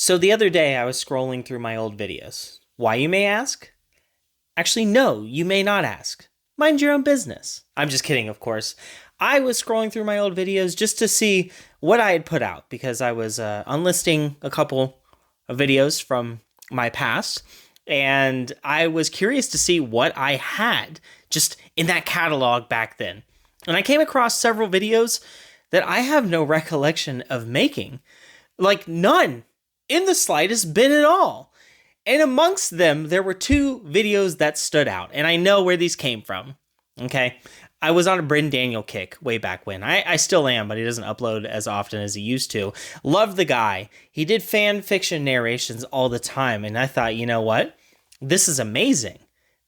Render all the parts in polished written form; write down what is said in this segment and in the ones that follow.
So the other day I was scrolling through my old videos. Why, you may ask? Actually, no, you may not ask. Mind your own business. I'm just kidding, of course. I was scrolling through my old videos just to see what I had put out because I was unlisting a couple of videos from my past, and I was curious to see what I had just in that catalog back then. And I came across several videos that I have no recollection of making. Like none in the slightest bit at all. And amongst them, there were two videos that stood out. And I know where these came from. Okay. I was on a Bryn Daniel kick way back when. I still am, but he doesn't upload as often as he used to. Love the guy. He did fan fiction narrations all the time. And I thought, you know what? This is amazing.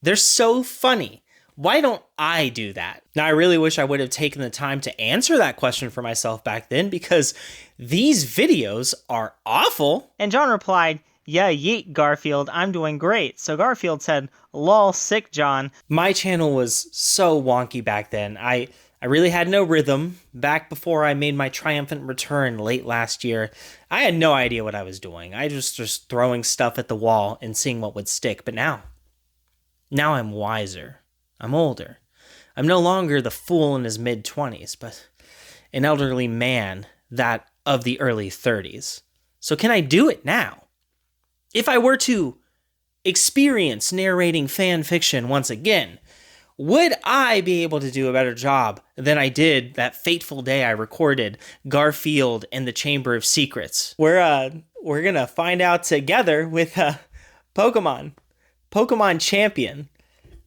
They're so funny. Why don't I do that? Now, I really wish I would have taken the time to answer that question for myself back then because these videos are awful. And John replied, "Yeah, yeet, Garfield, I'm doing great." So Garfield said, "Lol, sick, John." My channel was so wonky back then. I really had no rhythm. Back before I made my triumphant return late last year, I had no idea what I was doing. I was just throwing stuff at the wall and seeing what would stick. But now I'm wiser. I'm older. I'm no longer the fool in his mid-20s, but an elderly man that of the early 30s. So can I do it now? If I were to experience narrating fan fiction once again, would I be able to do a better job than I did that fateful day I recorded Garfield and the Chamber of Secrets? We're gonna find out together with Pokémon Champion.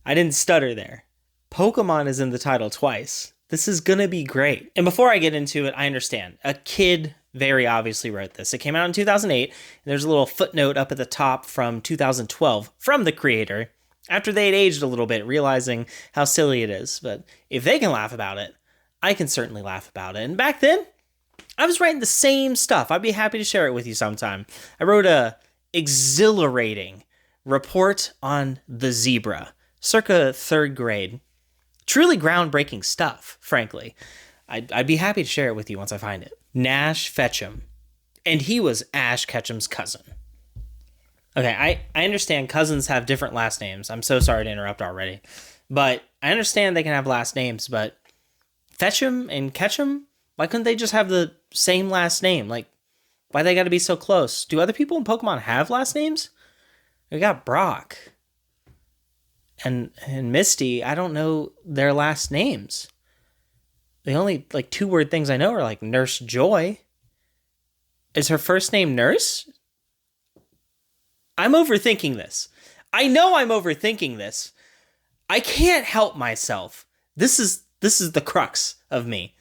I didn't stutter there. Pokemon is in the title twice. This is gonna be great. And before I get into it, I understand. A kid very obviously wrote this. It came out in 2008. And there's a little footnote up at the top from 2012 from the creator after they had aged a little bit, realizing how silly it is. But if they can laugh about it, I can certainly laugh about it. And back then, I was writing the same stuff. I'd be happy to share it with you sometime. I wrote a exhilarating report on the zebra. Circa third grade. Truly groundbreaking stuff, frankly. I'd be happy to share it with you once I find it. Nash Fetchum. And he was Ash Ketchum's cousin. Okay, I understand cousins have different last names. I'm so sorry to interrupt already. But I understand they can have last names, but Fetchum and Ketchum? Why couldn't they just have the same last name? Like, why they gotta be so close? Do other people in Pokemon have last names? We got Brock. And Misty, I don't know their last names. The only, 2-word things I know are, Nurse Joy. Is her first name Nurse? I'm overthinking this. I know I'm overthinking this. I can't help myself. This is the crux of me.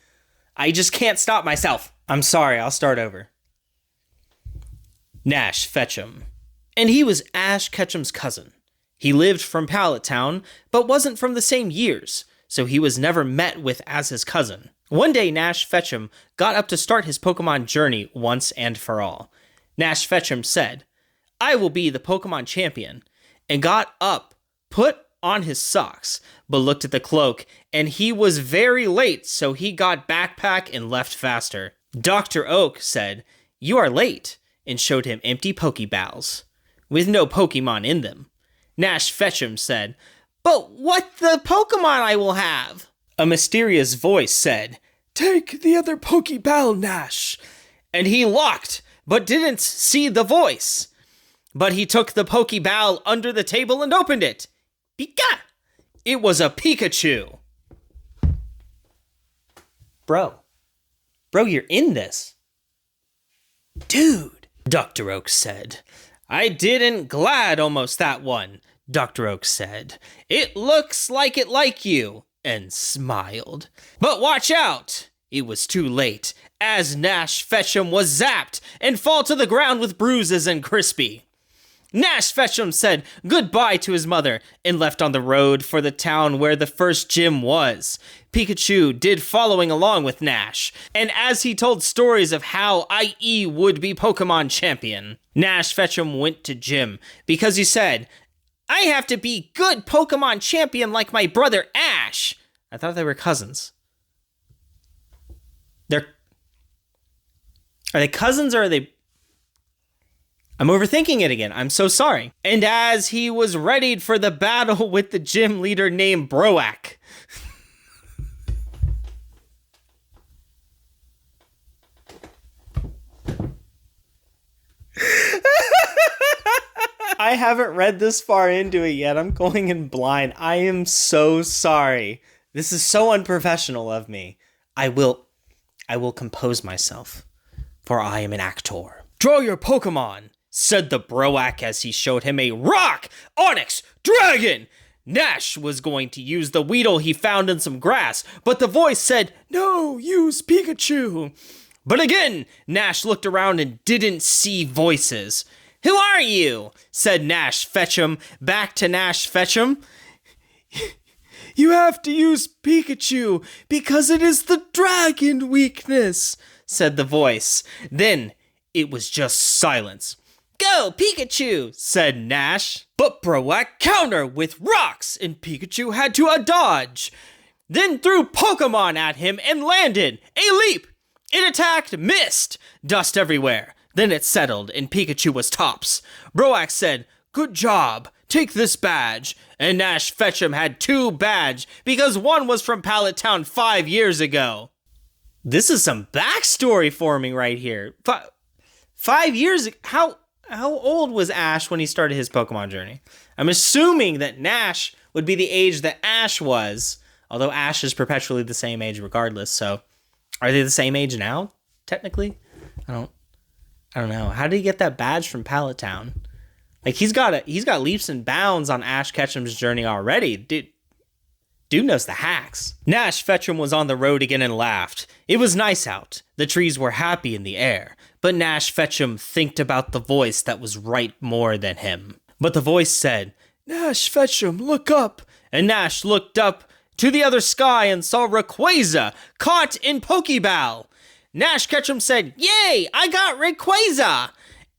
I just can't stop myself. I'm sorry, I'll start over. Nash Fetchum. And he was Ash Ketchum's cousin. He lived from Pallet Town, but wasn't from the same years, so he was never met with as his cousin. One day, Nash Fetchum got up to start his Pokemon journey once and for all. Nash Fetchum said, "I will be the Pokemon champion," and got up, put on his socks, but looked at the cloak, and he was very late, so he got backpack and left faster. Dr. Oak said, "You are late," and showed him empty Pokeballs, with no Pokemon in them. Nash Fetchum said, "But what the Pokemon I will have?" A mysterious voice said, "Take the other Pokeball, Nash." And he looked, but didn't see the voice. But he took the Pokeball under the table and opened it. Pika! It was a Pikachu. Bro, you're in this. Dude, Dr. Oak said. "I didn't glad almost that one," Dr. Oak said. "It looks like it like you," and smiled. But watch out! It was too late, as Nash Fetchum was zapped and fall to the ground with bruises and crispy. Nash Fetchum said goodbye to his mother and left on the road for the town where the first gym was. Pikachu did following along with Nash, and as he told stories of how IE would be Pokemon champion, Nash Fetchum went to gym because he said, "I have to be good Pokemon champion like my brother Ash." I thought they were cousins. Are they cousins or are they... I'm overthinking it again. I'm so sorry. And as he was readied for the battle with the gym leader named Broak. I haven't read this far into it yet. I'm going in blind. I am so sorry. This is so unprofessional of me. I will compose myself, for I am an actor. Draw your Pokemon, said the Broak as he showed him a rock, onyx, dragon. Nash was going to use the Weedle he found in some grass, but the voice said, no, use Pikachu. But again, Nash looked around and didn't see voices. Who are you? Said Nash Fetch'em back to Nash Fetch'em. You have to use Pikachu because it is the dragon weakness, said the voice. Then it was just silence. Go, Pikachu, said Nash. But Broak countered with rocks, and Pikachu had to dodge. Then threw Pokemon at him and landed. A leap! It attacked, missed, dust everywhere. Then it settled, and Pikachu was tops. Broak said, good job, take this badge. And Nash Fetch'em had 2 badges, because one was from Pallet Town 5 years ago. This is some backstory forming right here. 5 years ago? How old was Ash when he started his Pokemon journey? I'm assuming that Nash would be the age that Ash was, although Ash is perpetually the same age regardless, so are they the same age now, technically? I don't know. How did he get that badge from Pallet Town? Like, he's got leaps and bounds on Ash Ketchum's journey already. Dude knows the hacks. Nash Fetch'em was on the road again and laughed. It was nice out. The trees were happy in the air. But Nash Fetch'em thinked about the voice that was right more than him. But the voice said, Nash Fetch'em, look up. And Nash looked up to the other sky and saw Rayquaza caught in Pokeball. Nash Ketchum said, yay, I got Rayquaza,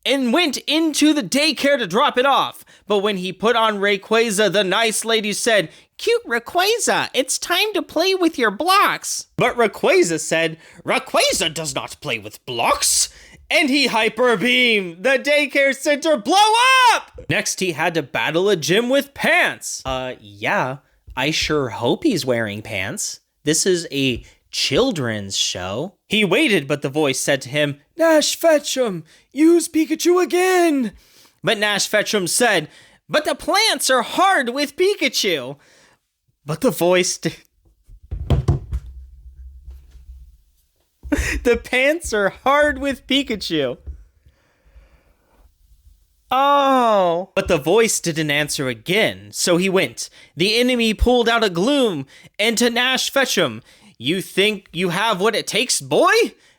and went into the daycare to drop it off. But when he put on Rayquaza, the nice lady said, cute Rayquaza, it's time to play with your blocks. But Rayquaza said, Rayquaza does not play with blocks. And he hyper beamed. The daycare center blow up! Next, he had to battle a gym with pants. Yeah, I sure hope he's wearing pants. This is a children's show. He waited, but the voice said to him, Nash Fetch'em, use Pikachu again. But Nash Fetch'em said, but the plants are hard with Pikachu. But the voice... The pants are hard with Pikachu. Oh. But the voice didn't answer again, so he went. The enemy pulled out a Gloom, and to Nash Fetch'em, you think you have what it takes, boy?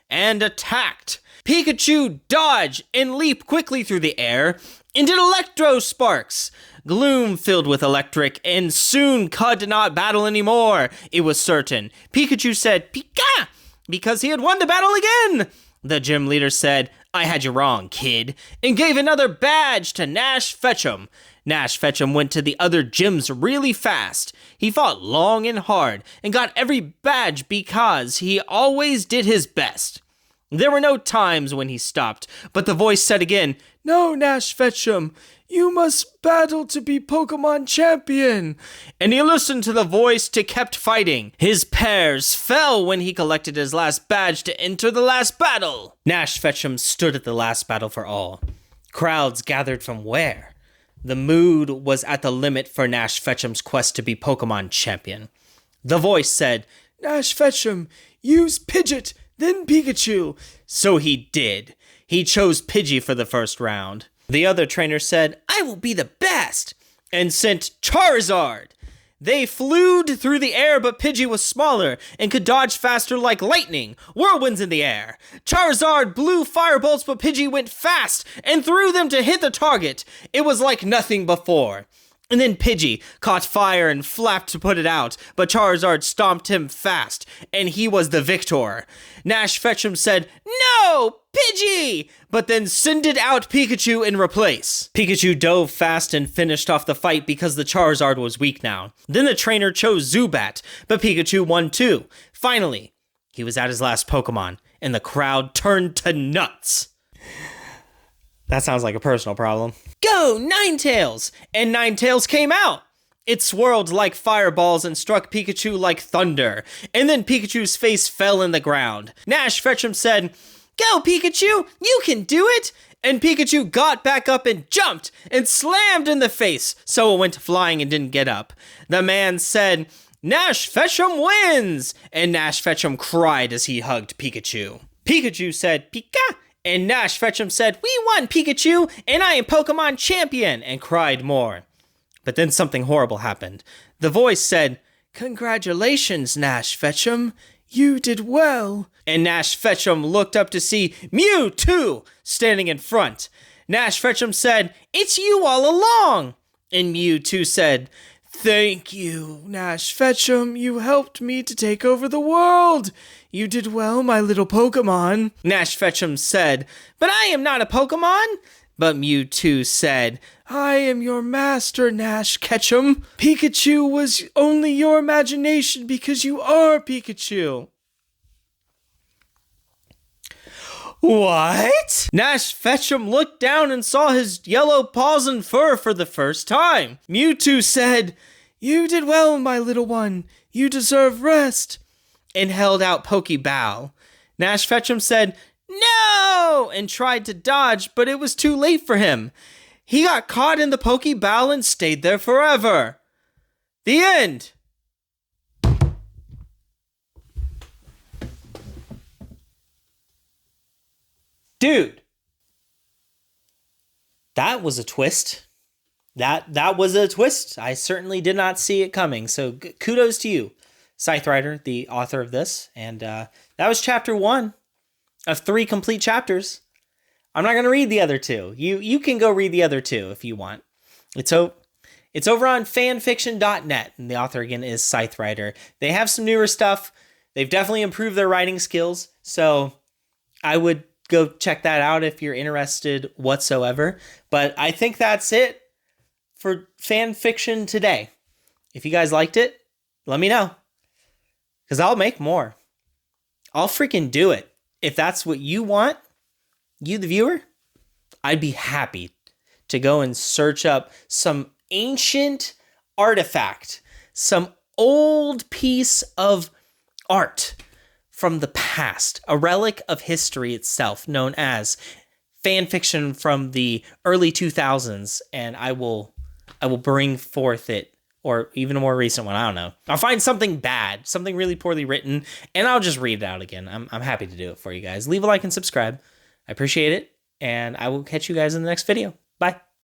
And attacked. Pikachu dodged and leaped quickly through the air and did electro sparks. Gloom filled with electric, and soon could not battle anymore. It was certain. Pikachu said, Pika! Because he had won the battle again. The gym leader said, I had you wrong, kid, and gave another badge to Nash Fetch'em. Nash Fetch'em went to the other gyms really fast. He fought long and hard and got every badge because he always did his best. There were no times when he stopped, but the voice said again, no, Nash Fetch'em, you must battle to be Pokemon champion. And he listened to the voice to kept fighting. His pears fell when he collected his last badge to enter the last battle. Nash Fetch'em stood at the last battle for all. Crowds gathered from where? The mood was at the limit for Nash Fetch'em's quest to be Pokemon champion. The voice said, Nash Fetch'em, use Pidgeot, then Pikachu. So he did. He chose Pidgey for the first round. The other trainer said, I will be the best, and sent Charizard. They flew through the air, but Pidgey was smaller and could dodge faster like lightning, whirlwinds in the air. Charizard blew firebolts, but Pidgey went fast and threw them to hit the target. It was like nothing before. And then Pidgey caught fire and flapped to put it out, but Charizard stomped him fast, and he was the victor. Nash Fetch'em said, no, Pidgey! But then sended out Pikachu in replace. Pikachu dove fast and finished off the fight because the Charizard was weak now. Then the trainer chose Zubat, but Pikachu won too. Finally, he was at his last Pokemon, and the crowd turned to nuts. That sounds like a personal problem. Go, Ninetales! And Ninetales came out! It swirled like fireballs and struck Pikachu like thunder. And then Pikachu's face fell in the ground. Nash Fetchum said, "Go, Pikachu! You can do it!" And Pikachu got back up and jumped and slammed in the face, so it went flying and didn't get up. The man said, "Nash Fetchum wins!" And Nash Fetchum cried as he hugged Pikachu. Pikachu said, "Pika!" And Nash Fetchum said, "We won, Pikachu, and I am Pokemon champion," and cried more. But then something horrible happened. The voice said, "Congratulations, Nash Fetchum. You did well." And Nash Fetchum looked up to see Mewtwo standing in front. Nash Fetchum said, "It's you all along." And Mewtwo said, "Thank you, Nash Fetchum. You helped me to take over the world. You did well, my little Pokemon." Nash Fetchum said, "But I am not a Pokemon." But Mewtwo said, "I am your master, Nash Ketchum. Pikachu was only your imagination because you are Pikachu." What? Nash Fetchum looked down and saw his yellow paws and fur for the first time. Mewtwo said, "You did well, my little one. You deserve rest," and held out Pokeball. Nash Fetchum said, "No!" and tried to dodge, but it was too late for him. He got caught in the Pokeball and stayed there forever. The end. Dude, that was a twist. That was a twist. I certainly did not see it coming. So kudos to you, Scytherider, the author of this. And that was chapter 1 of 3 complete chapters. I'm not going to read the other 2. You can go read the other 2 if you want. It's over on fanfiction.net, and the author again is Scytherider. They have some newer stuff. They've definitely improved their writing skills. So I would go check that out if you're interested whatsoever. But I think that's it for fan fiction today. If you guys liked it, let me know, because I'll make more. I'll freaking do it. If that's what you want, you the viewer, I'd be happy to go and search up some ancient artifact, some old piece of art from the past, a relic of history itself, known as fan fiction from the early 2000s, and I will bring forth it, or even a more recent one. I don't know. I'll find something bad, something really poorly written, and I'll just read it out again. I'm happy to do it for you guys. Leave a like and subscribe. I appreciate it, and I will catch you guys in the next video. Bye.